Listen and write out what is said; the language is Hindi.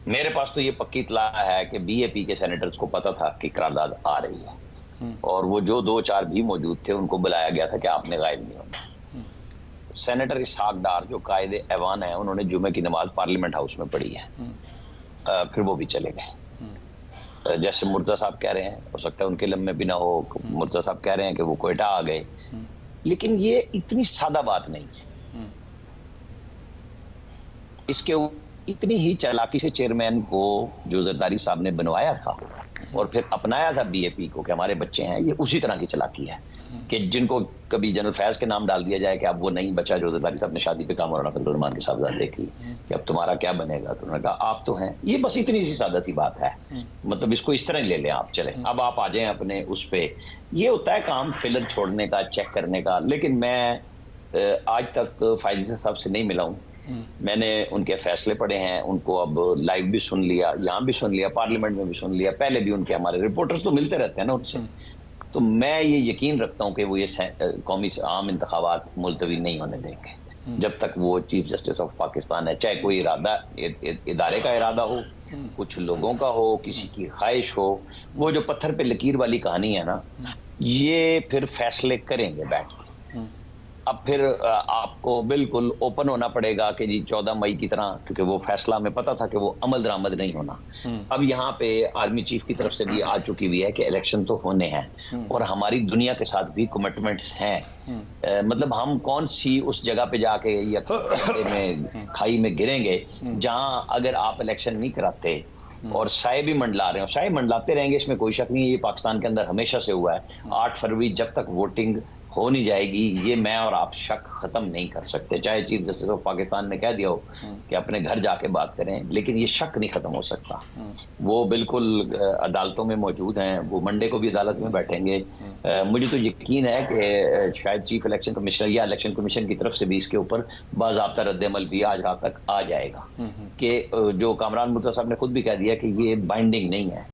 मेरे पास तो ये पक्की इत्तला है कि बीएपी के सेनेटर्स को पता था कि करारदाद आ रही है, और वो जो दो चार भी मौजूद थे उनको बुलाया गया था कि आपने गायब नहीं होना। सेनेटर इसहाक डार जो कायदे ऐवान है, उन्होंने जुमे की नमाज पार्लियामेंट हाउस में पढ़ी है, फिर वो भी चले गए। जैसे मुर्तजा साहब कह रहे हैं, हो सकता है उनके लम्बे भी ना हो, मुर्तजा साहब कह रहे हैं कि वो कोयटा आ गए, लेकिन ये इतनी सादा बात नहीं है। इसके इतनी ही चालाकी से चेयरमैन को जो जरदारी साहब ने बनवाया था और फिर अपनाया था बीएपी को कि हमारे बच्चे हैं, ये उसी तरह की चालाकी है कि जिनको कभी जनरल फैज के नाम डाल दिया जाए कि अब वो नहीं बचा जो जरदारी साहब ने शादी पे काम मौलाना फजल रहमान के साहबजादे की, कि अब तुम्हारा क्या बनेगा, तो उन्होंने कहा आप तो हैं। ये बस इतनी सी सादा सी बात है, मतलब इसको इस तरह ले लें आप, चले अब आप आ जाएं अपने उस पे। ये होता है काम फिलर छोड़ने का, चेक करने का। लेकिन मैं आज तक फायजी साहब से नहीं मिला हूँ, मैंने उनके फैसले पढ़े हैं, उनको अब लाइव भी सुन लिया, यहाँ भी सुन लिया, पार्लियामेंट में भी सुन लिया, पहले भी उनके हमारे रिपोर्टर्स तो मिलते रहते हैं ना उनसे। तो मैं ये यकीन रखता हूँ कि वो ये कौमी आम इंतखाबात मुलतवी नहीं होने देंगे जब तक वो चीफ जस्टिस ऑफ पाकिस्तान है। चाहे कोई इदारे का इरादा हो, कुछ लोगों का हो, किसी की ख्वाहिश हो, वो जो पत्थर पे लकीर वाली कहानी है ना, ये फिर फैसले करेंगे बैठ के। अब फिर आपको बिल्कुल ओपन होना पड़ेगा कि जी 14 मई की तरह, क्योंकि वो फैसला हमें पता था कि वो अमल दरामद नहीं होना। अब यहाँ पे आर्मी चीफ की तरफ से भी आ चुकी हुई है कि इलेक्शन तो होने हैं और हमारी दुनिया के साथ भी कमिटमेंट्स हैं। मतलब हम कौन सी उस जगह पे जाके या में खाई में गिरेंगे जहां अगर आप इलेक्शन नहीं कराते और साए भी मंडला रहे हो, साए मंडलाते रहेंगे, इसमें कोई शक नहीं है। ये पाकिस्तान के अंदर हमेशा से हुआ है। 8 फरवरी जब तक वोटिंग हो नहीं जाएगी, ये मैं और आप शक खत्म नहीं कर सकते, चाहे चीफ जस्टिस ऑफ पाकिस्तान ने कह दिया हो कि अपने घर जाके बात करें, लेकिन ये शक नहीं खत्म हो सकता। वो बिल्कुल अदालतों में मौजूद हैं, वो मंडे को भी अदालत में बैठेंगे। मुझे तो यकीन है कि शायद चीफ इलेक्शन कमिश्नर या इलेक्शन कमीशन की तरफ से भी इसके ऊपर बाज़ाब्ता रद्द-ए-अमल भी आज रात तक आ जाएगा कि जो कामरान मुर्तज़ा साहब ने खुद भी कह दिया कि ये बाइंडिंग नहीं है।